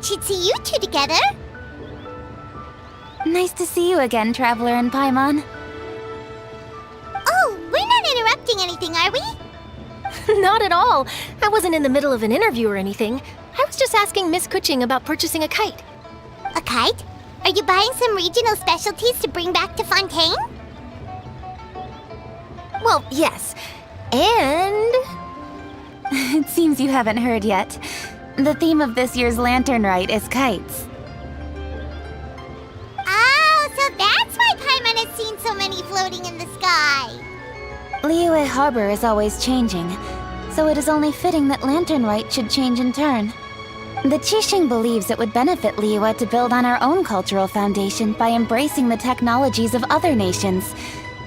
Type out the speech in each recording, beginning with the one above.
she'd see you two together. Nice to see you again, Traveler and Paimon. Oh, we're not interrupting anything, are we? Not at all. I wasn't in the middle of an interview or anything. I was just asking Miss Kuching about purchasing a kite. A kite? Are you buying some regional specialties to bring back to Fontaine? Well, yes. And... It seems you haven't heard yet. The theme of this year's Lantern Rite is kites. Oh, so that's why Paimon has seen so many floating in the sky. Liyue Harbor is always changing, so it is only fitting that Lantern Rite should change in turn. The Qixing believes it would benefit Liyue to build on our own cultural foundation by embracing the technologies of other nations.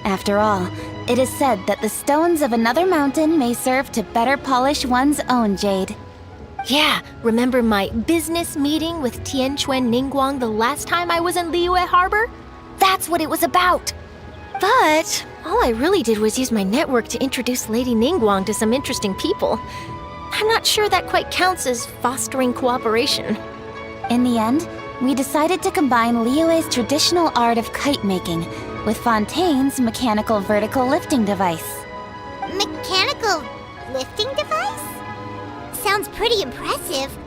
After all, it is said that the stones of another mountain may serve to better polish one's own jade. yeah, remember my business meeting with Tianquan Ningguang the last time I was in Liyue Harbor? That's what it was about. But all I really did was use my network to introduce Lady Ningguang to some interesting people. I'm not sure that quite counts as fostering cooperation. In the end, we decided to combine Liyue's traditional art of kite making with Fontaine's mechanical vertical lifting device. Mechanical lifting device? Sounds pretty impressive.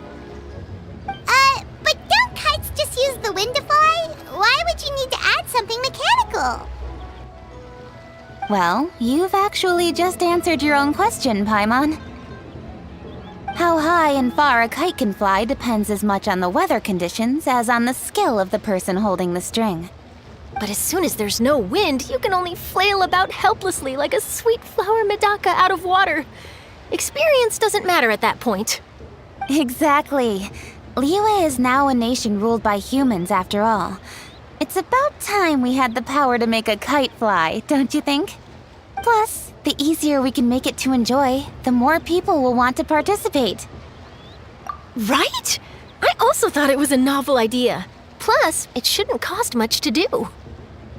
But don't kites just use the wind to fly? Why would you need to add something mechanical? Well, you've actually just answered your own question, Paimon. How high and far a kite can fly depends as much on the weather conditions as on the skill of the person holding the string. But as soon as there's no wind, you can only flail about helplessly like a sweet flower medaka out of water. Experience doesn't matter at that point. Exactly. Liyue is now a nation ruled by humans, after all. It's about time we had the power to make a kite fly, don't you think? Plus, the easier we can make it to enjoy, the more people will want to participate. Right? I also thought it was a novel idea. Plus, it shouldn't cost much to do.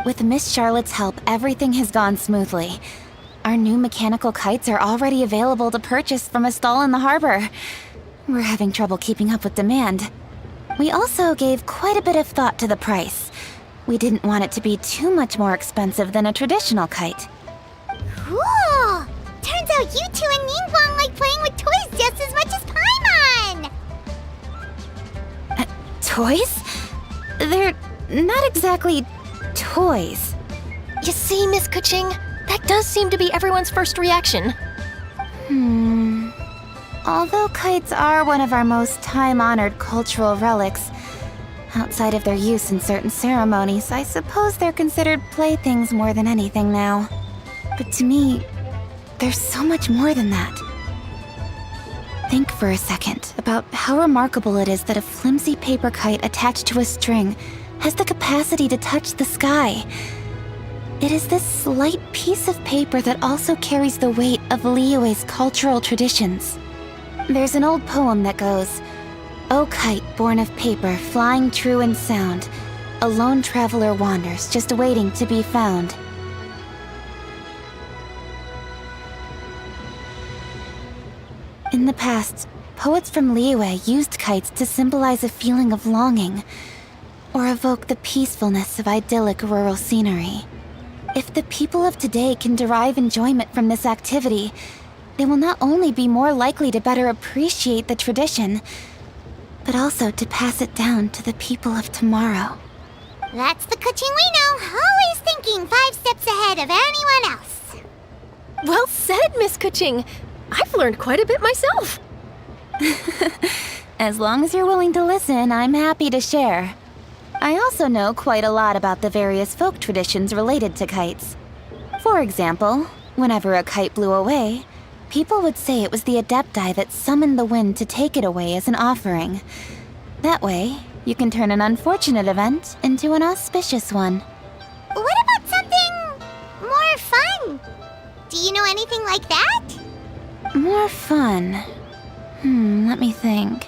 With Miss Charlotte's help, everything has gone smoothly. Our new mechanical kites are already available to purchase from a stall in the harbor. We're having trouble keeping up with demand. We also gave quite a bit of thought to the price. We didn't want it to be too much more expensive than a traditional kite. Cool! Turns out you two and Ningguang like playing with toys just as much as Paimon! Toys? They're not exactly toys. You see, Miss Kuching? That does seem to be everyone's first reaction. Although kites are one of our most time-honored cultural relics, outside of their use in certain ceremonies, I suppose they're considered playthings more than anything now. But to me, there's so much more than that. Think for a second about how remarkable it is that a flimsy paper kite attached to a string has the capacity to touch the sky. It is this slight piece of paper that also carries the weight of Liyue's cultural traditions. There's an old poem that goes, "O kite born of paper, flying true in sound, a lone traveler wanders, just waiting to be found." In the past, poets from Liyue used kites to symbolize a feeling of longing, or evoke the peacefulness of idyllic rural scenery. If the people of today can derive enjoyment from this activity, they will not only be more likely to better appreciate the tradition, but also to pass it down to the people of tomorrow. That's the Kuching we know, always thinking 5 steps ahead of anyone else. Well said, Miss Kuching. I've learned quite a bit myself. As long as you're willing to listen, I'm happy to share. I also know quite a lot about the various folk traditions related to kites. For example, whenever a kite blew away, people would say it was the Adepti that summoned the wind to take it away as an offering. That way, you can turn an unfortunate event into an auspicious one. What about something more fun? Do you know anything like that? More fun. Let me think.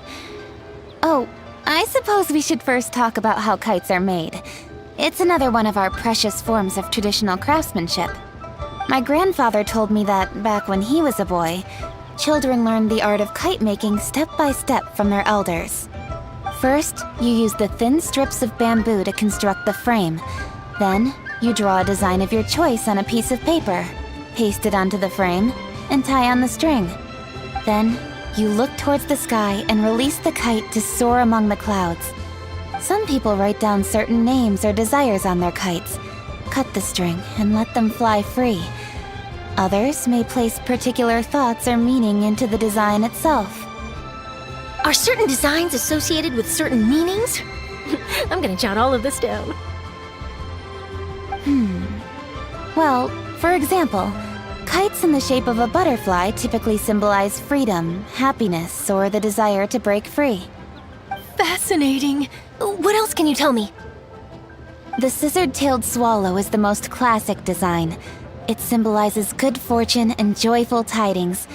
Oh, I suppose we should first talk about how kites are made. It's another one of our precious forms of traditional craftsmanship. My grandfather told me that back when he was a boy, children learned the art of kite making step by step from their elders. First, you use the thin strips of bamboo to construct the frame. Then, you draw a design of your choice on a piece of paper, paste it onto the frame, and tie on the string. Then, you look towards the sky and release the kite to soar among the clouds. Some people write down certain names or desires on their kites, cut the string, and let them fly free. Others may place particular thoughts or meaning into the design itself. Are certain designs associated with certain meanings? I'm gonna jot all of this down. Well, for example, kites in the shape of a butterfly typically symbolize freedom, happiness, or the desire to break free. Fascinating. What else can you tell me? The scissored-tailed swallow is the most classic design. It symbolizes good fortune and joyful tidings.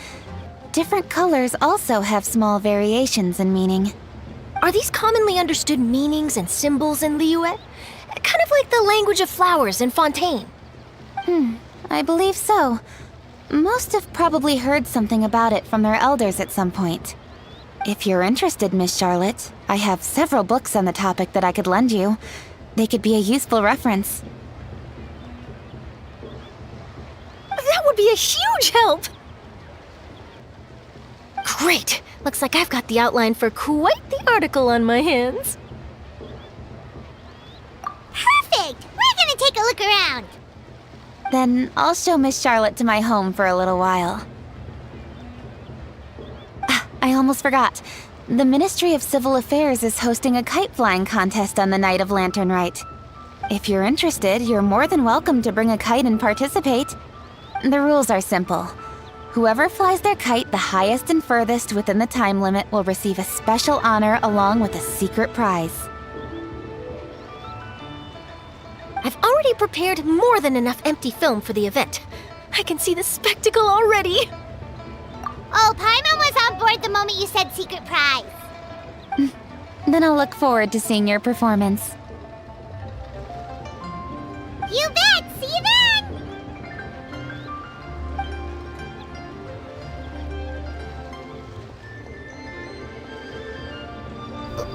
Different colors also have small variations in meaning. Are these commonly understood meanings and symbols in Liyue? Kind of like the language of flowers in Fontaine. I believe so. Most have probably heard something about it from their elders at some point. If you're interested, Miss Charlotte, I have several books on the topic that I could lend you. They could be a useful reference. That would be a huge help! Great! Looks like I've got the outline for quite the article on my hands. Perfect! We're gonna take a look around. Then I'll show Miss Charlotte to my home for a little while. I almost forgot. The Ministry of Civil Affairs is hosting a kite flying contest on the night of Lantern Rite. If you're interested, you're more than welcome to bring a kite and participate. The rules are simple. Whoever flies their kite the highest and furthest within the time limit will receive a special honor along with a secret prize. I've already prepared more than enough empty film for the event. I can see the spectacle already. Oh, Paimon was on board the moment you said secret prize. Then I'll look forward to seeing your performance. You bet! See you then!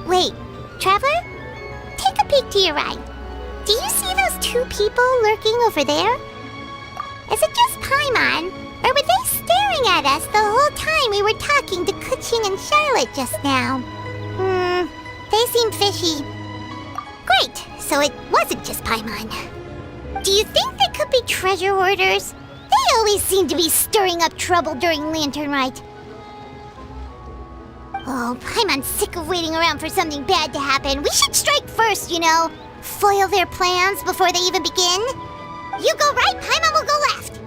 Wait, Traveler? Take a peek to your right. Do you see those two people lurking over there? Is it just Paimon, or were they staring at us the whole time we were talking to Kuching and Charlotte just now? They seem fishy. Great, so it wasn't just Paimon. Do you think they could be treasure hoarders? They always seem to be stirring up trouble during Lantern Rite. Oh, Paimon's sick of waiting around for something bad to happen. We should strike first, you know. Foil their plans before they even begin. You go right, Paimon will go left.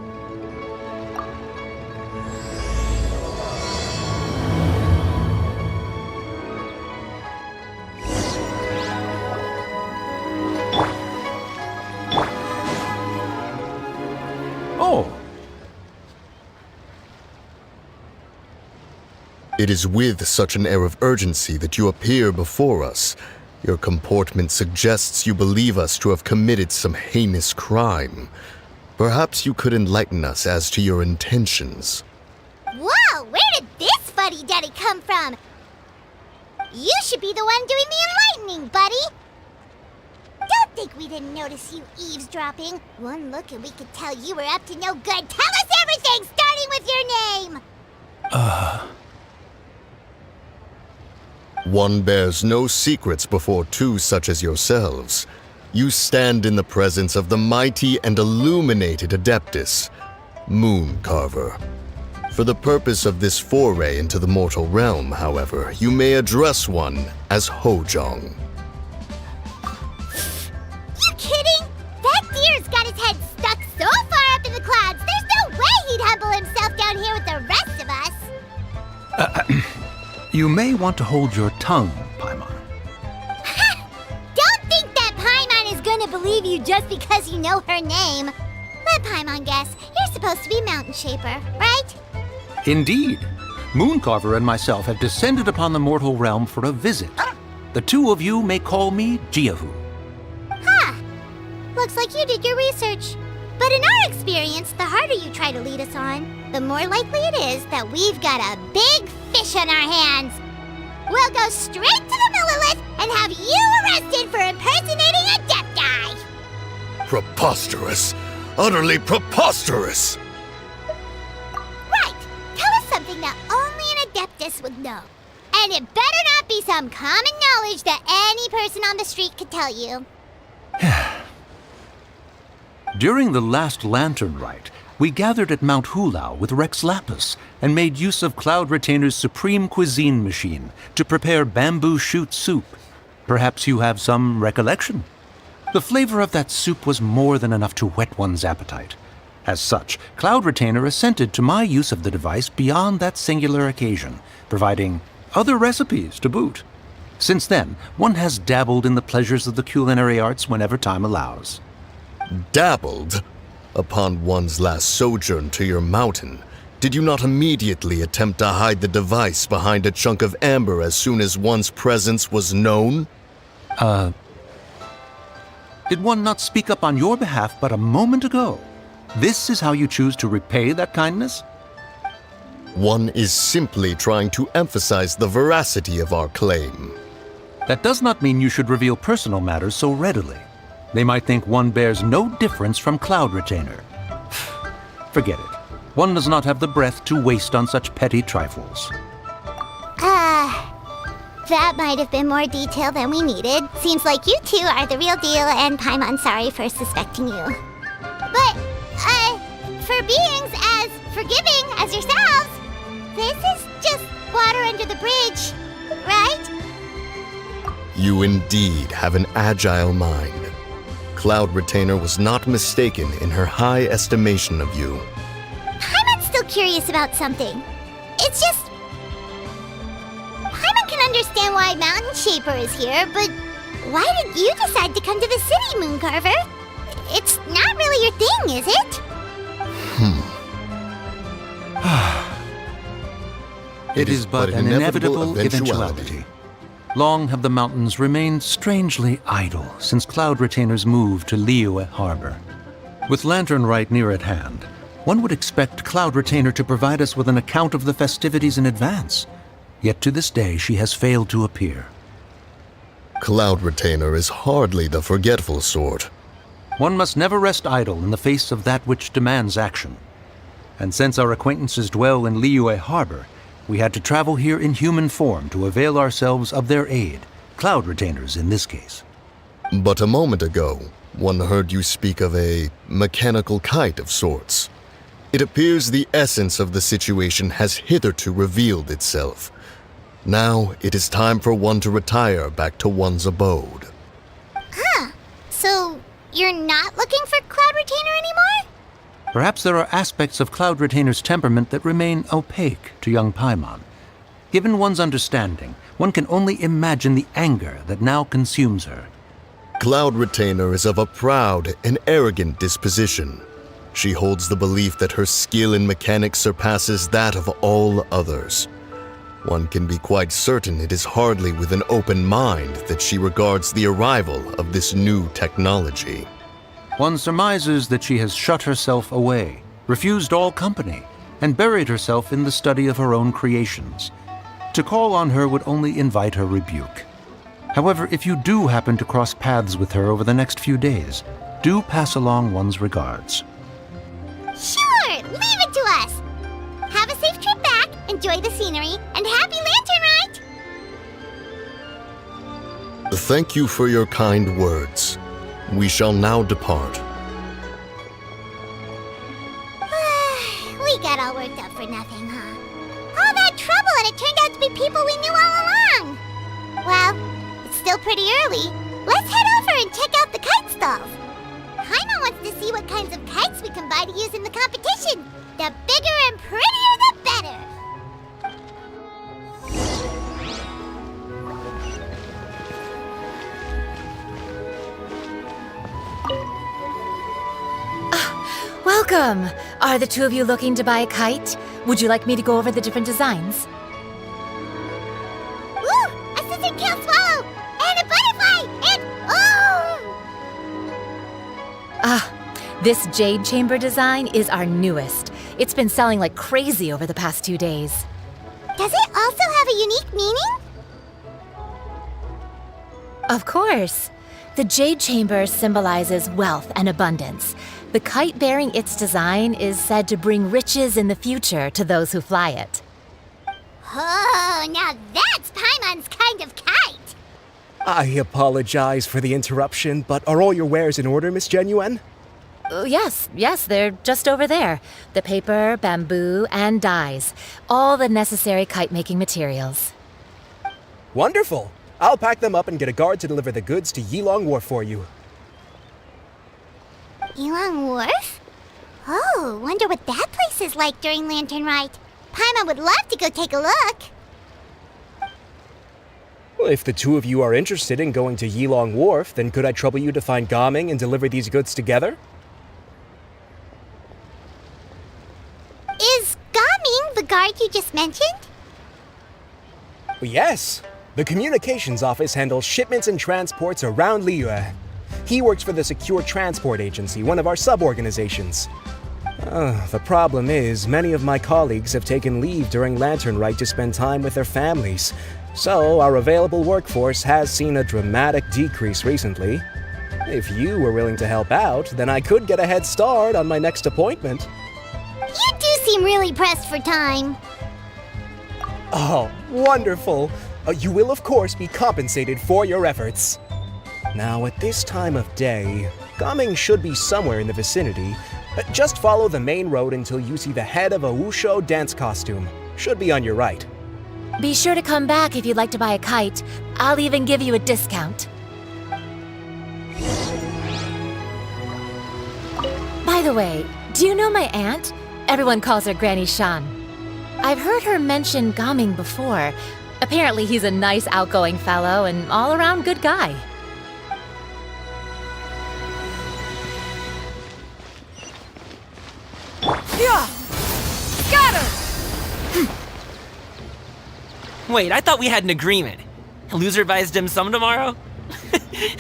Oh! It is with such an air of urgency that you appear before us. Your comportment suggests you believe us to have committed some heinous crime. Perhaps you could enlighten us as to your intentions. Whoa, where did this fuddy-duddy come from? You should be the one doing the enlightening, buddy. Don't think we didn't notice you eavesdropping. One look and we could tell you were up to no good. Tell us everything, starting with your name. One bears no secrets before two such as yourselves. You stand in the presence of the mighty and illuminated Adeptus, Mooncarver. For the purpose of this foray into the mortal realm, however, you may address one as Hojong. You kidding? That deer's got his head stuck so far up in the clouds, there's no way he'd humble himself down here with the rest of us. You may want to hold your tongue, Paimon. Don't think that Paimon is gonna believe you just because you know her name. Let Paimon guess. You're supposed to be Mountain Shaper, right? Indeed. Mooncarver and myself have descended upon the mortal realm for a visit. The two of you may call me Jiahu. Huh. Looks like you did your research. But in our experience, the harder you try to lead us on, the more likely it is that we've got a big fish on our hands. we'll go straight to the Millilith and have you arrested for impersonating a deaf guy. Preposterous. Utterly preposterous! Right. Tell us something that only an Adeptus would know. And it better not be some common knowledge that any person on the street could tell you. During the last lantern rite, we gathered at Mount Hulao with Rex Lapis and made use of Cloud Retainer's supreme cuisine machine to prepare bamboo shoot soup. Perhaps you have some recollection? The flavor of that soup was more than enough to whet one's appetite. As such, Cloud Retainer assented to my use of the device beyond that singular occasion, providing other recipes to boot. Since then, one has dabbled in the pleasures of the culinary arts whenever time allows. Dabbled? Upon one's last sojourn to your mountain, did you not immediately attempt to hide the device behind a chunk of amber as soon as one's presence was known? Did one not speak up on your behalf but a moment ago? This is how you choose to repay that kindness? One is simply trying to emphasize the veracity of our claim. That does not mean you should reveal personal matters so readily. They might think one bears no difference from Cloud Retainer. Forget it. One does not have the breath to waste on such petty trifles. That might have been more detail than we needed. Seems like you two are the real deal, and Paimon's sorry for suspecting you. But, for beings as forgiving as yourselves, this is just water under the bridge, right? You indeed have an agile mind. Cloud Retainer was not mistaken in her high estimation of you. Paimon's still curious about something. It's just... Paimon can understand why Mountain Shaper is here, but why did you decide to come to the city, Mooncarver? It's not really your thing, is it? It is but an inevitable eventuality. Long have the mountains remained strangely idle since Cloud Retainer's move to Liyue Harbor. With Lantern Rite near at hand, one would expect Cloud Retainer to provide us with an account of the festivities in advance. Yet to this day she has failed to appear. Cloud Retainer is hardly the forgetful sort. One must never rest idle in the face of that which demands action. And since our acquaintances dwell in Liyue Harbor, we had to travel here in human form to avail ourselves of their aid, Cloud Retainers in this case. But a moment ago, one heard you speak of a mechanical kite of sorts. It appears the essence of the situation has hitherto revealed itself. Now it is time for one to retire back to one's abode. So, you're not looking for Cloud Retainer anymore? Perhaps there are aspects of Cloud Retainer's temperament that remain opaque to young Paimon. Given one's understanding, one can only imagine the anger that now consumes her. Cloud Retainer is of a proud and arrogant disposition. She holds the belief that her skill in mechanics surpasses that of all others. One can be quite certain it is hardly with an open mind that she regards the arrival of this new technology. One surmises that she has shut herself away, refused all company, and buried herself in the study of her own creations. To call on her would only invite her rebuke. However, if you do happen to cross paths with her over the next few days, do pass along one's regards. Sure, leave it to us. Have a safe trip back, enjoy the scenery, and happy Lantern Rite! Thank you for your kind words. We shall now depart. We got all worked up for nothing, huh? All that trouble and it turned out to be people we knew all along! Well, it's still pretty early. Let's head over and check out the kite stalls. Paimon wants to see what kinds of kites we can buy to use in the competition. The bigger and prettier, the better! Welcome! Are the two of you looking to buy a kite? Would you like me to go over the different designs? Ooh! A scissor-tail swallow! And a butterfly! And... oh! This jade chamber design is our newest. It's been selling like crazy over the past 2 days. Does it also have a unique meaning? Of course. The Jade Chamber symbolizes wealth and abundance. The kite bearing its design is said to bring riches in the future to those who fly it. Oh, now that's Paimon's kind of kite. I apologize for the interruption, but are all your wares in order, Miss Genuine? Yes, they're just over there. The paper, bamboo, and dyes. All the necessary kite-making materials. Wonderful! I'll pack them up and get a guard to deliver the goods to Yilong Wharf for you. Yilong Wharf? Oh, wonder what that place is like during Lantern Rite. Paimon would love to go take a look. Well, if the two of you are interested in going to Yilong Wharf, then could I trouble you to find Gaming and deliver these goods together? Is Gaming the guard you just mentioned? Well, yes. The communications office handles shipments and transports around Liyue. He works for the Secure Transport Agency, one of our sub-organizations. The problem is, many of my colleagues have taken leave during Lantern Rite to spend time with their families. So, our available workforce has seen a dramatic decrease recently. If you were willing to help out, then I could get a head start on my next appointment. You do seem really pressed for time. Oh, wonderful! You will, of course, be compensated for your efforts. Now, at this time of day, Gaming should be somewhere in the vicinity. Just follow the main road until you see the head of a Wushu dance costume. Should be on your right. Be sure to come back if you'd like to buy a kite. I'll even give you a discount. By the way, do you know my aunt? Everyone calls her Granny Shan. I've heard her mention Gaming before. Apparently he's a nice, outgoing fellow and all-around good guy. Yeah! Got her! Wait, I thought we had an agreement. Loser buys dim sum tomorrow?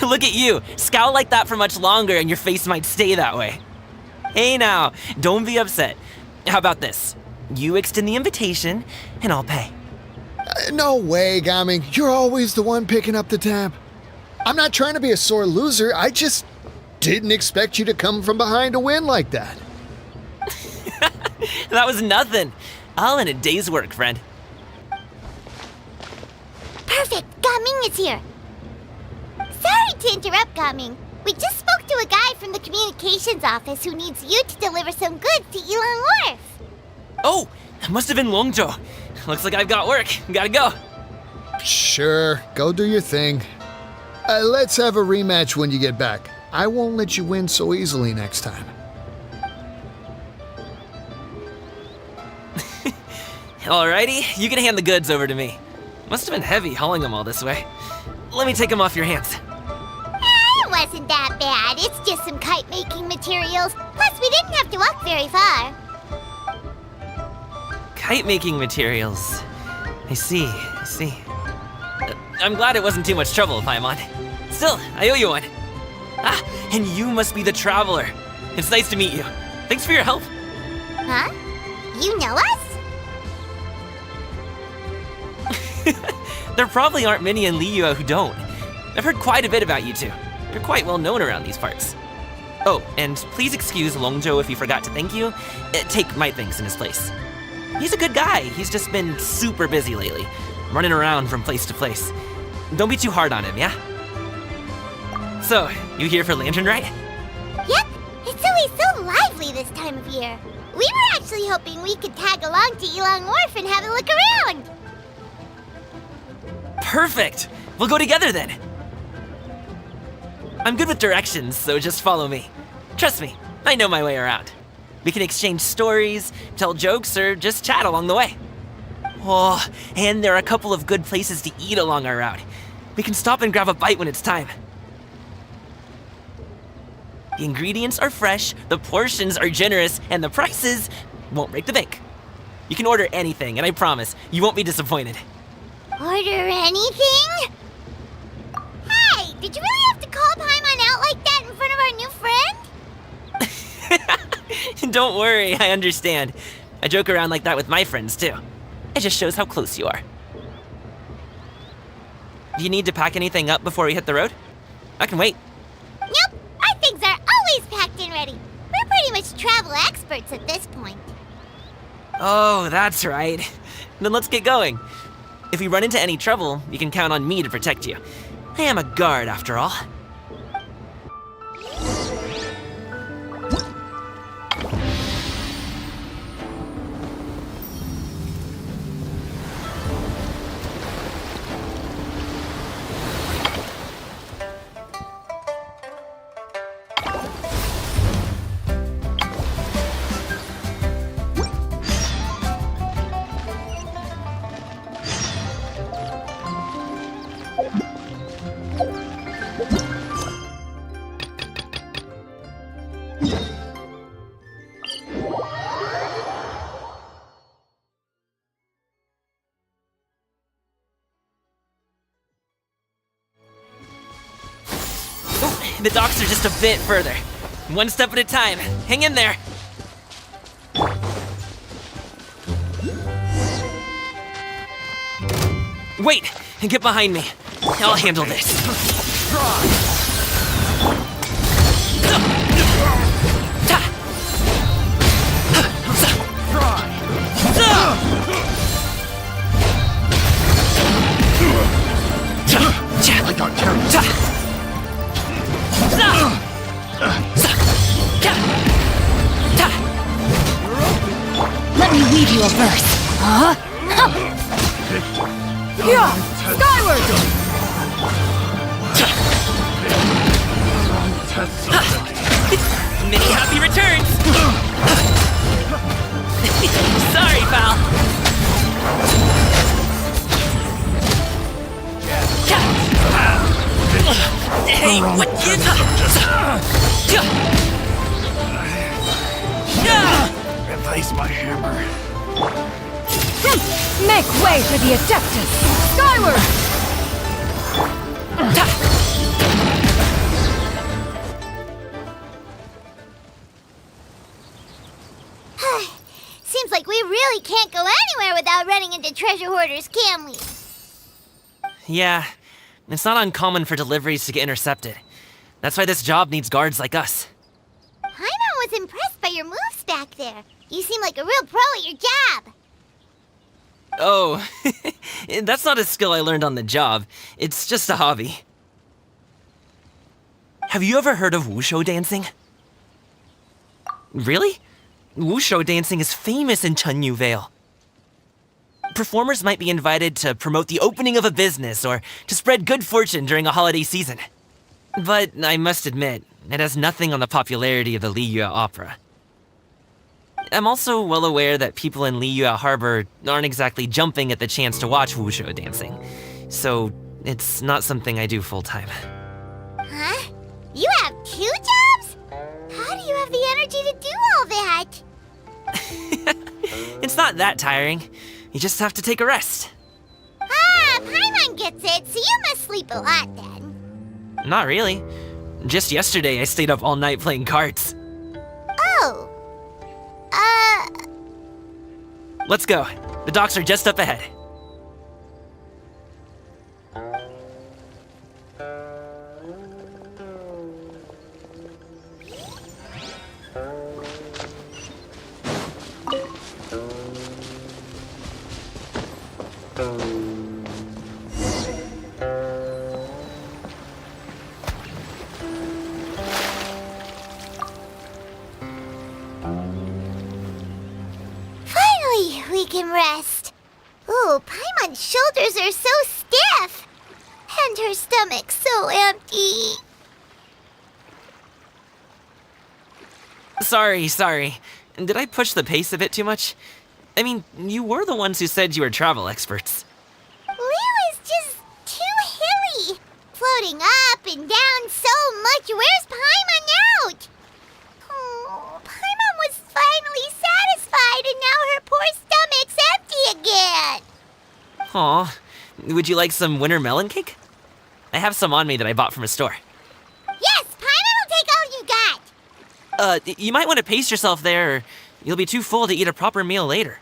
Look at you, scowl like that for much longer and your face might stay that way. Hey now, don't be upset. How about this? You extend the invitation, and I'll pay. No way, Gaming. You're always the one picking up the tab. I'm not trying to be a sore loser. I just didn't expect you to come from behind to win like that. That was nothing. All in a day's work, friend. Perfect, Gaming is here. Sorry to interrupt, Gaming. We just spoke to a guy from the communications office who needs you to deliver some goods to Yilong Wharf. Oh, that must have been Longzhou. Looks like I've got work. Gotta go. Sure, go do your thing. Let's have a rematch when you get back. I won't let you win so easily next time. Alrighty, you can hand the goods over to me. Must have been heavy hauling them all this way. Let me take them off your hands. It wasn't that bad. It's just some kite-making materials. Plus, we didn't have to walk very far. Kite-making materials. I see. I'm glad it wasn't too much trouble, Paimon. Still, I owe you one. Ah, and you must be the traveler. It's nice to meet you. Thanks for your help. Huh? You know us? There probably aren't many in Liyue who don't. I've heard quite a bit about you two. You're quite well known around these parts. Oh, and please excuse Longzhou if he forgot to thank you. Take my thanks in his place. He's a good guy. He's just been super busy lately, running around from place to place. Don't be too hard on him, yeah? So, you here for Lantern Rite? Yep. It's always so lively this time of year. We were actually hoping we could tag along to Yilong Wharf and have a look around. Perfect! We'll go together then. I'm good with directions, so just follow me. Trust me, I know my way around. We can exchange stories, tell jokes, or just chat along the way. Oh, and there are a couple of good places to eat along our route. We can stop and grab a bite when it's time. The ingredients are fresh, the portions are generous, and the prices won't break the bank. You can order anything, and I promise, you won't be disappointed. Order anything? Hey, did you really have to call Paimon out like that in front of our new friend? Don't worry, I understand. I joke around like that with my friends, too. It just shows how close you are. Do you need to pack anything up before we hit the road? I can wait. Nope, our things are always packed and ready. We're pretty much travel experts at this point. Oh, that's right. Then let's get going. If we run into any trouble, you can count on me to protect you. I am a guard, after all. The docks are just a bit further. One step at a time. Hang in there. Wait! Get behind me. I'll handle this. I got carried. Let me weave you a verse. Huh? Yeah! Skyward! Many happy returns! Sorry, pal! Hey, what gives Replace my hammer. Make way for the Adeptus! Skyward! Seems like we really can't go anywhere without running into treasure hoarders, can we? Yeah, it's not uncommon for deliveries to get intercepted. That's why this job needs guards like us. Paimon was impressed by your moves back there. You seem like a real pro at your job. Oh, that's not a skill I learned on the job. It's just a hobby. Have you ever heard of wushu dancing? Really? Wushu dancing is famous in Chunyu Vale. Performers might be invited to promote the opening of a business or to spread good fortune during a holiday season. But I must admit, it has nothing on the popularity of the Liyue opera. I'm also well aware that people in Liyue Harbor aren't exactly jumping at the chance to watch wushu dancing, so it's not something I do full-time. Huh? You have 2 jobs? How do you have the energy to do all that? It's not that tiring. You just have to take a rest. Ah, Paimon gets it, so you must sleep a lot then. Not really. Just yesterday I stayed up all night playing cards. Oh. Let's go. The docks are just up ahead. Finally, we can rest. Ooh, Paimon's shoulders are so stiff. And her stomach so empty. Sorry. Did I push the pace a bit too much? I mean, you were the ones who said you were travel experts. Liu is just too hilly. Floating up and down so much. Where's Paimon out? Oh, Paimon was finally satisfied and now her poor stomach's empty again. Aw, would you like some winter melon cake? I have some on me that I bought from a store. Yes, Paimon will take all you got. You might want to pace yourself there, or you'll be too full to eat a proper meal later.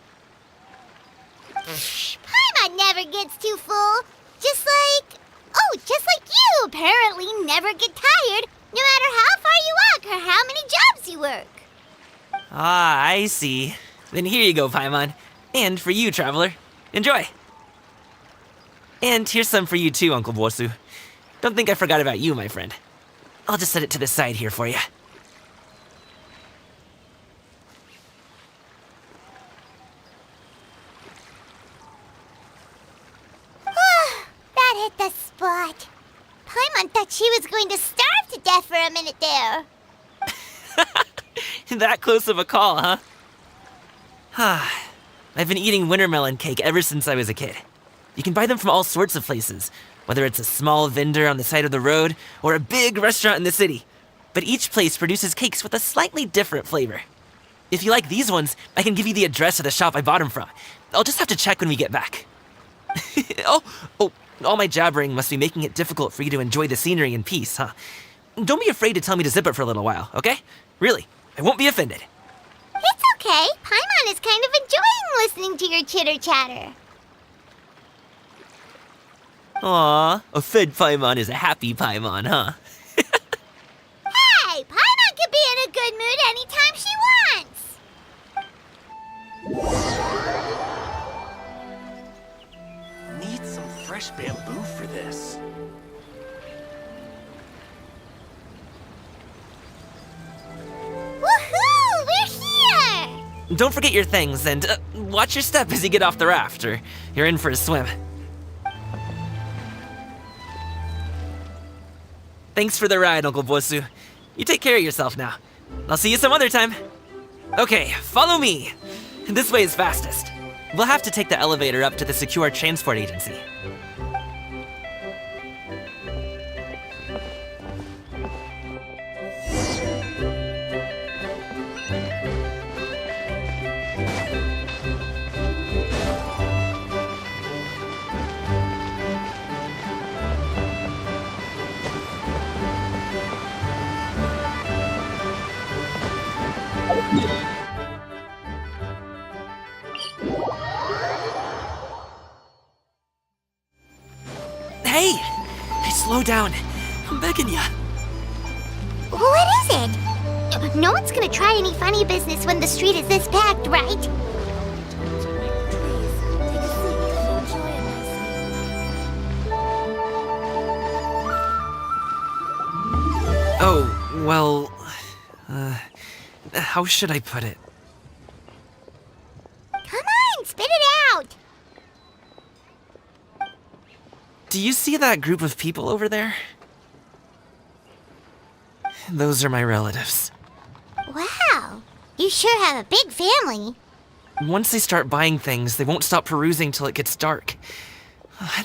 Paimon never gets too full. Just like Oh, just like you apparently never get tired, no matter how far you walk or how many jobs you work. Ah, I see. Then here you go, Paimon. And for you, Traveler. Enjoy. And here's some for you too, Uncle Bosu. Don't think I forgot about you, my friend. I'll just set it to the side here for you. That hit the spot. Paimon thought she was going to starve to death for a minute there. That close of a call, huh? I've been eating wintermelon cake ever since I was a kid. You can buy them from all sorts of places, whether it's a small vendor on the side of the road or a big restaurant in the city. But each place produces cakes with a slightly different flavor. If you like these ones, I can give you the address of the shop I bought them from. I'll just have to check when we get back. Oh, all my jabbering must be making it difficult for you to enjoy the scenery in peace, huh? Don't be afraid to tell me to zip it for a little while, okay? Really, I won't be offended. It's okay. Paimon is kind of enjoying listening to your chitter-chatter. Aw, a fed Paimon is a happy Paimon, huh? Hey, Paimon can be in a good mood anytime she wants. Need some fresh bamboo for this. Woohoo! We're here! Don't forget your things, and watch your step as you get off the raft, or you're in for a swim. Thanks for the ride, Uncle Bosu. You take care of yourself now. I'll see you some other time. Okay, follow me. This way is fastest. We'll have to take the elevator up to the secure transport agency. Hey! Hey, slow down. I'm begging ya. What is it? No one's gonna try any funny business when the street is this packed, right? Oh, well... how should I put it? Come on, spit it out! Do you see that group of people over there? Those are my relatives. Wow, you sure have a big family. Once they start buying things, they won't stop perusing till it gets dark.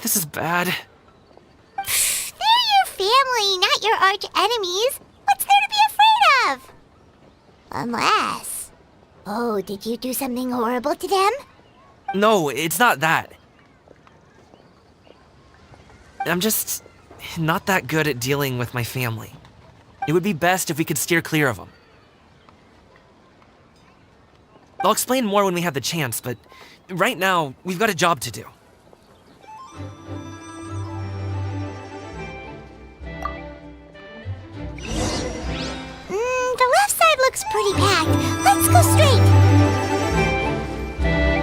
This is bad. They're your family, not your arch enemies. What's there to be afraid of? Unless... Oh, did you do something horrible to them? No, it's not that. I'm just not that good at dealing with my family. It would be best if we could steer clear of them. I'll explain more when we have the chance, but right now, we've got a job to do. The left side looks pretty packed. Let's go straight.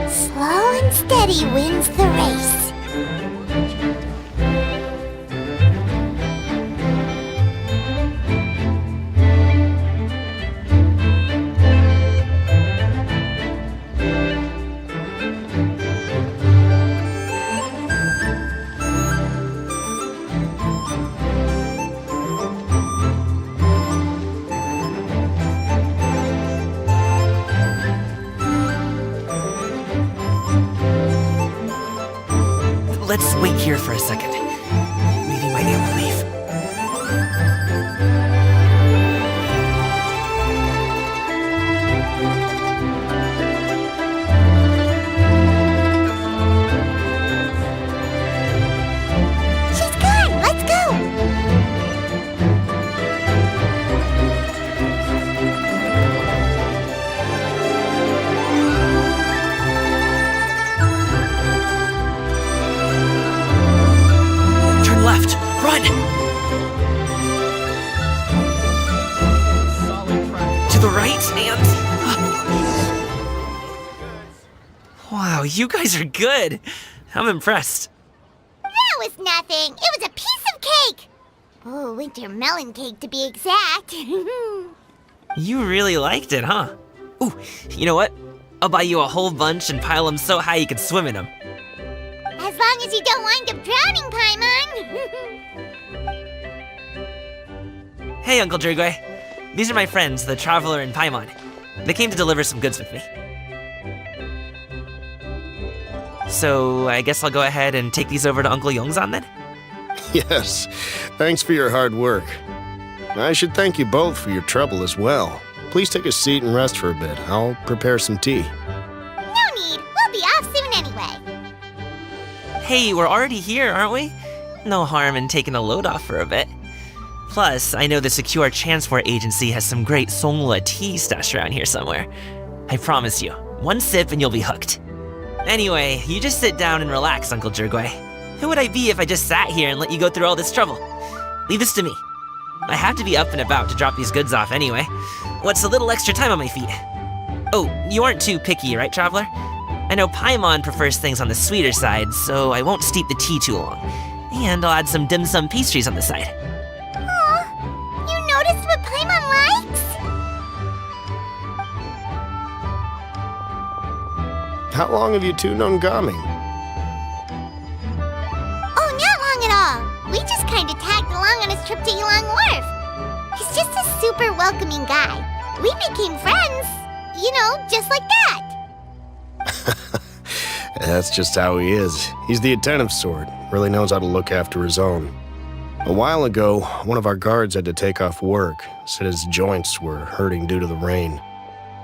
Slow and steady wins the race. Let's wait here for a second. Maybe my aunt will leave. She's gone. Let's go. right, and... Wow, you guys are good. I'm impressed. That was nothing. It was a piece of cake. Oh, winter melon cake to be exact. You really liked it, huh? Ooh, you know what? I'll buy you a whole bunch and pile them so high you can swim in them. As long as you don't wind up drowning, Paimon. Hey, Uncle Jirgwe. These are my friends, the Traveler and Paimon. They came to deliver some goods with me. So, I guess I'll go ahead and take these over to Uncle Yongzan then? Yes, thanks for your hard work. I should thank you both for your trouble as well. Please take a seat and rest for a bit. I'll prepare some tea. No need. We'll be off soon anyway. Hey, we're already here, aren't we? No harm in taking a load off for a bit. Plus, I know the Secure Transport Agency has some great Songhua tea stashed around here somewhere. I promise you, one sip and you'll be hooked. Anyway, you just sit down and relax, Uncle Jirgwe. Who would I be if I just sat here and let you go through all this trouble? Leave this to me. I have to be up and about to drop these goods off anyway. What's a little extra time on my feet? Oh, you aren't too picky, right, Traveler? I know Paimon prefers things on the sweeter side, so I won't steep the tea too long. And I'll add some dim sum pastries on the side. Aw, you noticed what Paimon likes? How long have you two known Gaming? Oh, not long at all. We just kind of tagged along on his trip to Yulong Wharf. He's just a super welcoming guy. We became friends, you know, just like that. That's just how he is. He's the attentive sort, really knows how to look after his own. A while ago, one of our guards had to take off work, said his joints were hurting due to the rain.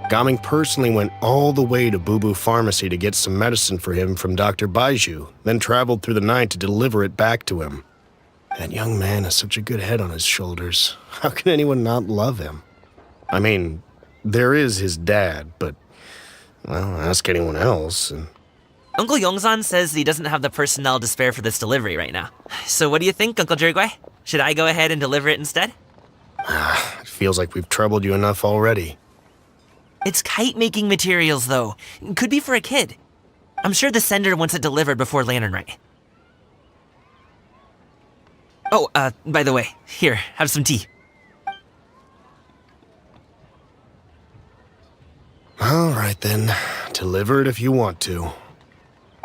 Gaming personally went all the way to Boo Boo Pharmacy to get some medicine for him from Dr. Baiju, then traveled through the night to deliver it back to him. That young man has such a good head on his shoulders. How can anyone not love him? I mean, there is his dad, but, well, ask anyone else. And Uncle Yongzan says he doesn't have the personnel to spare for this delivery right now. So what do you think, Uncle Jirgwe? Should I go ahead and deliver it instead? It feels like we've troubled you enough already. It's kite-making materials, though. Could be for a kid. I'm sure the sender wants it delivered before Lantern Rite. Oh, by the way, here, have some tea. All right, then. Deliver it if you want to.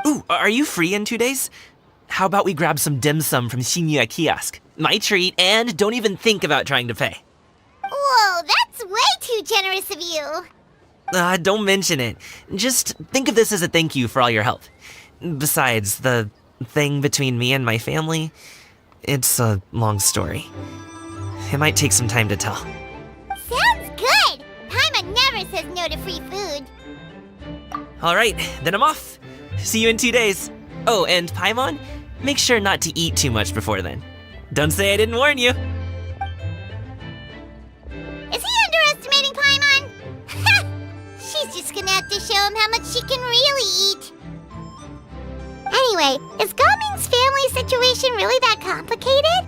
Ooh, are you free in 2 days? How about we grab some dim sum from Shinya Kiosk? My treat, and don't even think about trying to pay. Whoa, that's way too generous of you. Don't mention it. Just think of this as a thank you for all your help. Besides, the thing between me and my family, it's a long story. It might take some time to tell. Sounds good. Paimon never says no to free food. All right, then I'm off. See you in 2 days. Oh, and Paimon, make sure not to eat too much before then. Don't say I didn't warn you. Is he underestimating Paimon? She's just gonna have to show him how much she can really eat. Anyway, is Gaming's family situation really that complicated?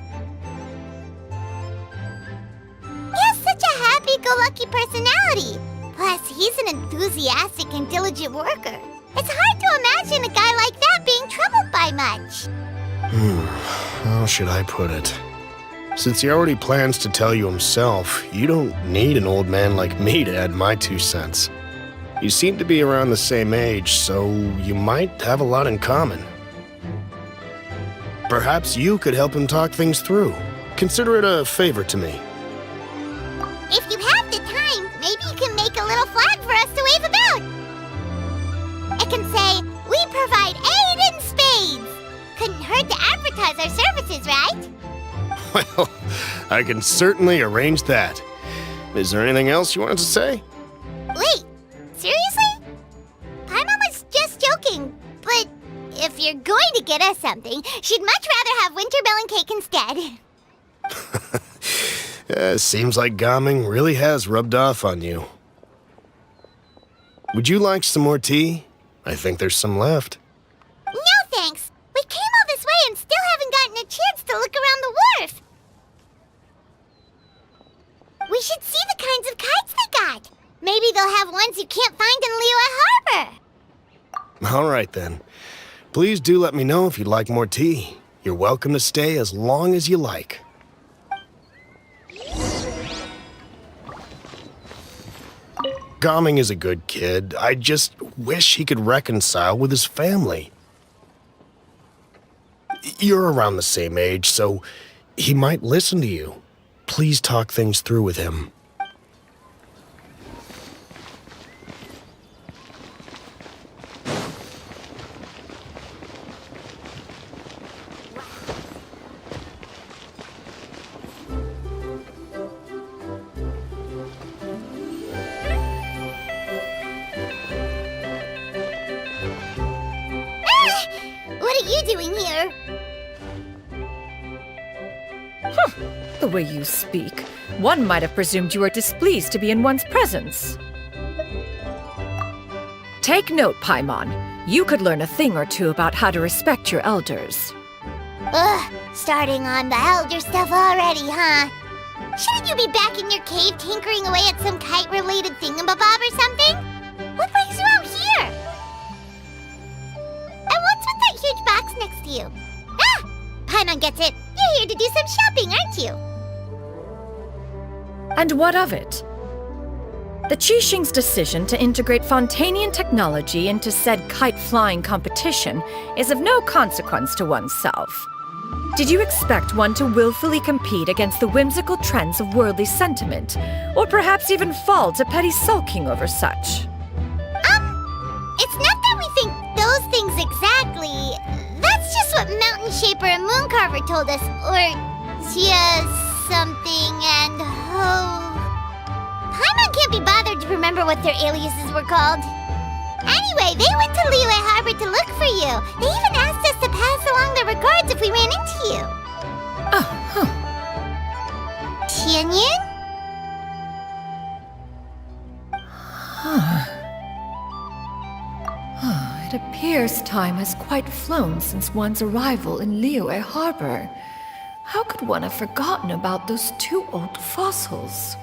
He has such a happy-go-lucky personality. Plus, he's an enthusiastic and diligent worker. It's hard to imagine a guy like that being troubled by much. How should I put it? Since he already plans to tell you himself, you don't need an old man like me to add my 2 cents. You seem to be around the same age, so you might have a lot in common. Perhaps you could help him talk things through. Consider it a favor to me. If you have the time, maybe you can make a little flag for us to wave about. It can say, "We provide aid in spades." Couldn't hurt to advertise our services, right? Well, I can certainly arrange that. Is there anything else you wanted to say? Wait, seriously? Paimon was just joking, but if you're going to get us something, she'd much rather have winter melon cake instead. Seems like Gaming really has rubbed off on you. Would you like some more tea? I think there's some left. No thanks. We came all this way and still haven't gotten a chance to look around the wharf. We should see the kinds of kites they got. Maybe they'll have ones you can't find in Liyue Harbor. All right, then. Please do let me know if you'd like more tea. You're welcome to stay as long as you like. Gaming is a good kid. I just wish he could reconcile with his family. You're around the same age, so he might listen to you. Please talk things through with him. What are you doing here? The way you speak, one might have presumed you were displeased to be in one's presence. Take note, Paimon. You could learn a thing or two about how to respect your elders. Ugh, starting on the elder stuff already, huh? Shouldn't you be back in your cave tinkering away at some kite-related thingamabob or something? What brings you out here? And what's with that huge box next to you? Ah! Paimon gets it. You're here to do some shopping, aren't you? And what of it? The Qixing's decision to integrate Fontanian technology into said kite-flying competition is of no consequence to oneself. Did you expect one to willfully compete against the whimsical trends of worldly sentiment, or perhaps even fall to petty sulking over such? It's not that we think those things exactly. That's just what Mountain Shaper and Moon Carver told us, or just something, and Paimon can't be bothered to remember what their aliases were called. Anyway, they went to Liyue Harbor to look for you. They even asked us to pass along their regards if we ran into you. Oh, huh. Tianyin? It appears time has quite flown since one's arrival in Liyue Harbor. How could one have forgotten about those two old fossils?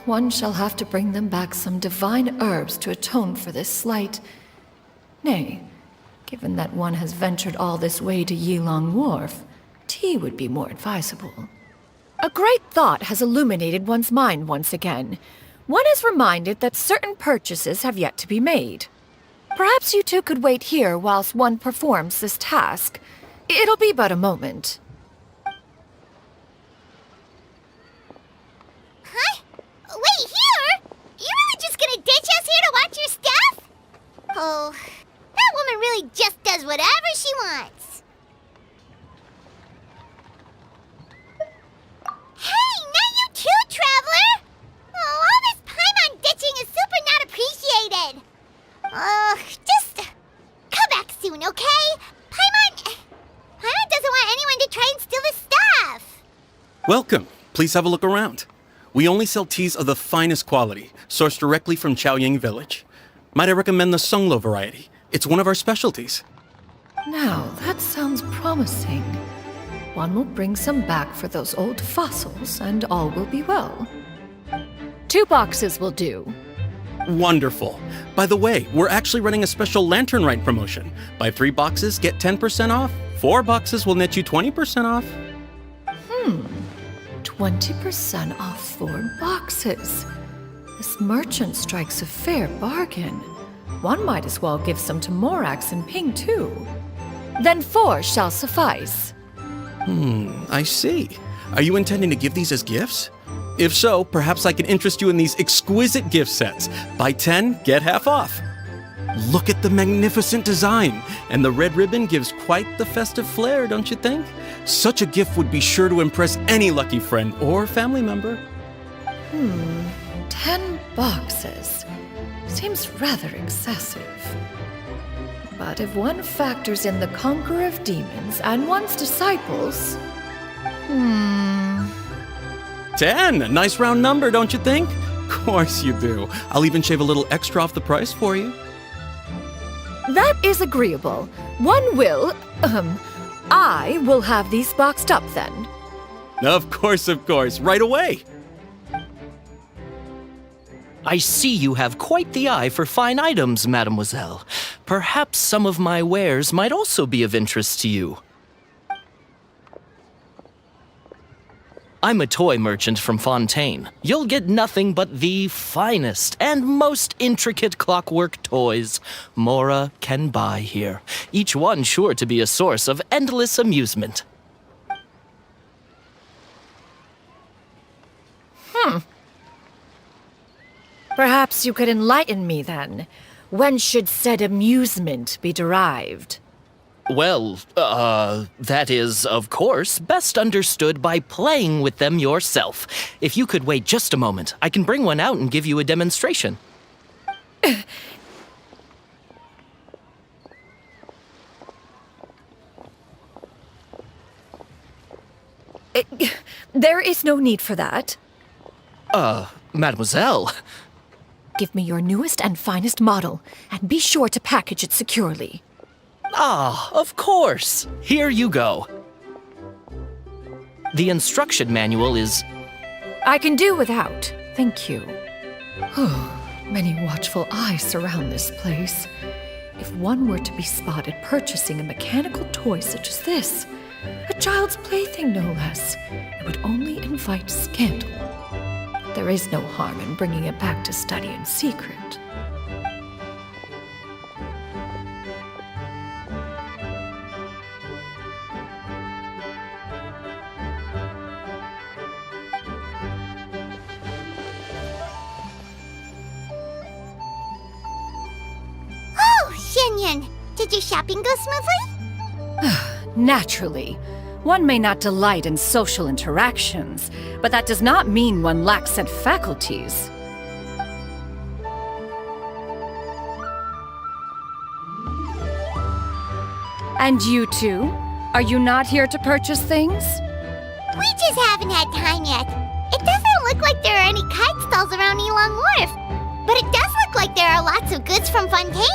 One shall have to bring them back some divine herbs to atone for this slight. Nay, given that one has ventured all this way to Yilong Wharf, tea would be more advisable. A great thought has illuminated one's mind once again. One is reminded that certain purchases have yet to be made. Perhaps you two could wait here whilst one performs this task. It'll be but a moment. Huh? Wait, here? You really just gonna ditch us here to watch your stuff? Oh, that woman really just does whatever she wants. Hey, not you too, Traveler! Oh, all this Paimon ditching is super not appreciated. Just come back soon, okay? Paimon doesn't want anyone to try and steal his stuff. Welcome. Please have a look around. We only sell teas of the finest quality, sourced directly from Chaoying Village. Might I recommend the Sunglo variety? It's one of our specialties. Now, that sounds promising. One will bring some back for those old fossils, and all will be well. 2 boxes will do. Wonderful. By the way, we're actually running a special Lantern Rite promotion. Buy 3 boxes, get 10% off. 4 boxes will net you 20% off. 20% off 4 boxes. This merchant strikes a fair bargain. One might as well give some to Morax and Ping, too. Then 4 shall suffice. I see. Are you intending to give these as gifts? If so, perhaps I can interest you in these exquisite gift sets. Buy 10, get half off. Look at the magnificent design, and the red ribbon gives quite the festive flair, don't you think? Such a gift would be sure to impress any lucky friend or family member. 10 boxes. Seems rather excessive. But if one factors in the Conqueror of Demons and one's disciples... 10! A nice round number, don't you think? Of course you do. I'll even shave a little extra off the price for you. That is agreeable. One will, I will have these boxed up then. Of course, right away. I see you have quite the eye for fine items, mademoiselle. Perhaps some of my wares might also be of interest to you. I'm a toy merchant from Fontaine. You'll get nothing but the finest and most intricate clockwork toys Mora can buy here, each one sure to be a source of endless amusement. Perhaps you could enlighten me then. When should said amusement be derived? Well, that is, of course, best understood by playing with them yourself. If you could wait just a moment, I can bring one out and give you a demonstration. There is no need for that. Mademoiselle. Give me your newest and finest model, and be sure to package it securely. Ah, of course. Here you go. The instruction manual is... I can do without, thank you. Many watchful eyes surround this place. If one were to be spotted purchasing a mechanical toy such as this, a child's plaything no less, it would only invite scandal. There is no harm in bringing it back to study in secret. Oh, Xianyun, did your shopping go smoothly? Naturally. One may not delight in social interactions, but that does not mean one lacks said faculties. And you two? Are you not here to purchase things? We just haven't had time yet. It doesn't look like there are any kite stalls around Elong Wharf, but it does look like there are lots of goods from Fontaine.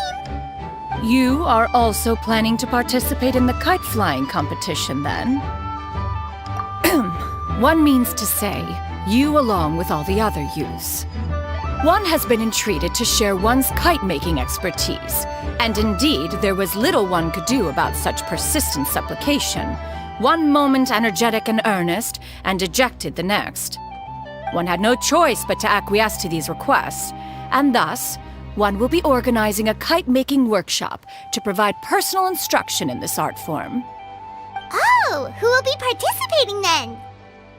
You are also planning to participate in the kite flying competition, then? One means to say, you along with all the other youths. One has been entreated to share one's kite-making expertise, and indeed there was little one could do about such persistent supplication. One moment energetic and earnest, and dejected the next. One had no choice but to acquiesce to these requests, and thus, one will be organizing a kite-making workshop to provide personal instruction in this art form. Oh, who will be participating then?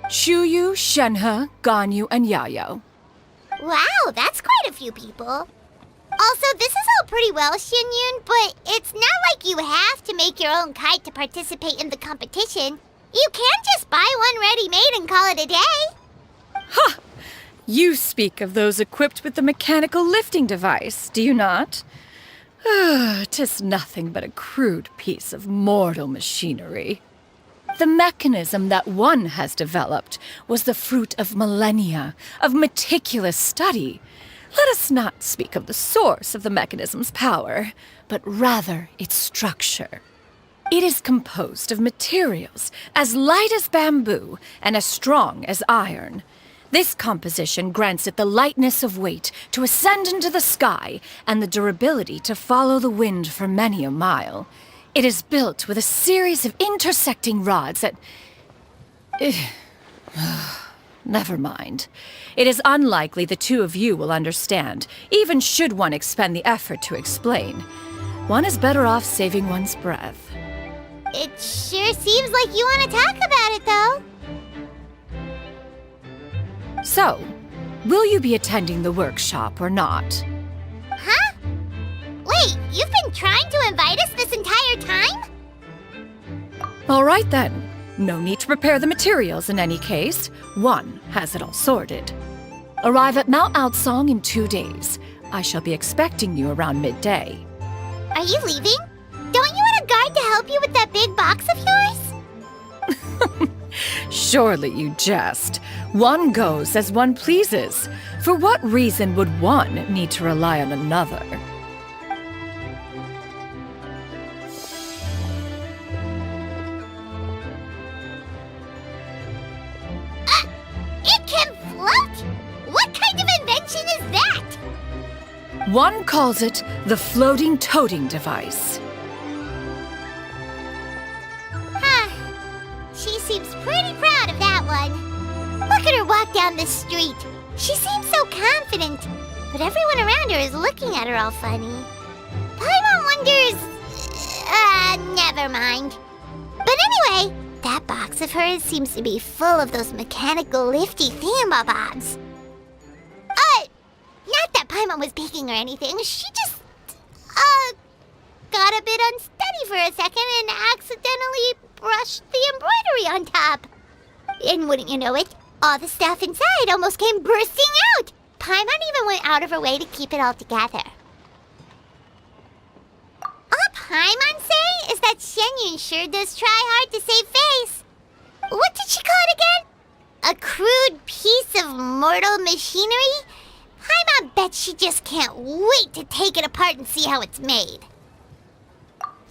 Shuyu, Shenhe, Ganyu, and Yayo. Wow, that's quite a few people. Also, this is all pretty well, Xianyun, but it's not like you have to make your own kite to participate in the competition. You can just buy one ready-made and call it a day. Ha! You speak of those equipped with the mechanical lifting device, do you not? 'Tis nothing but a crude piece of mortal machinery. The mechanism that one has developed was the fruit of millennia of meticulous study. Let us not speak of the source of the mechanism's power, but rather its structure. It is composed of materials as light as bamboo and as strong as iron. This composition grants it the lightness of weight to ascend into the sky and the durability to follow the wind for many a mile. It is built with a series of intersecting rods that... Never mind. It is unlikely the two of you will understand, even should one expend the effort to explain. One is better off saving one's breath. It sure seems like you want to talk about it, though. So, will you be attending the workshop or not? Huh? Wait, you've been trying to invite us this entire time? All right then. No need to prepare the materials in any case. One has it all sorted. Arrive at Mount Outsong in 2 days. I shall be expecting you around midday. Are you leaving? Don't you want a guard to help you with that big box of yours? Surely you jest. One goes as one pleases. For what reason would one need to rely on another? It can float? What kind of invention is that? One calls it the floating toting device. Huh. She seems pretty proud of that one. Look at her walk down the street. She seems so confident, but everyone around her is looking at her all funny. Paimon wonders... never mind. But anyway, that box of hers seems to be full of those mechanical lifty thingamabobs. Not that Paimon was peeking or anything. She just, got a bit unsteady for a second and accidentally brushed the embroidery on top. And wouldn't you know it, all the stuff inside almost came bursting out. Paimon even went out of her way to keep it all together. All Paimon say is that Shenyun sure does try hard to save face. What did she call it again? A crude piece of mortal machinery? Paimon bet she just can't wait to take it apart and see how it's made.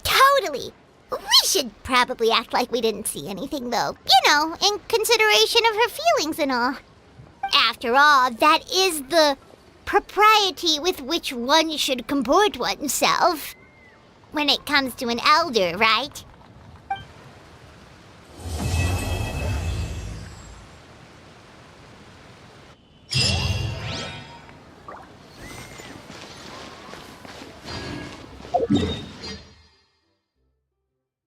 Totally. We should probably act like we didn't see anything, though. You know, in consideration of her feelings and all. After all, that is the propriety with which one should comport oneself. When it comes to an elder, right? Yeah.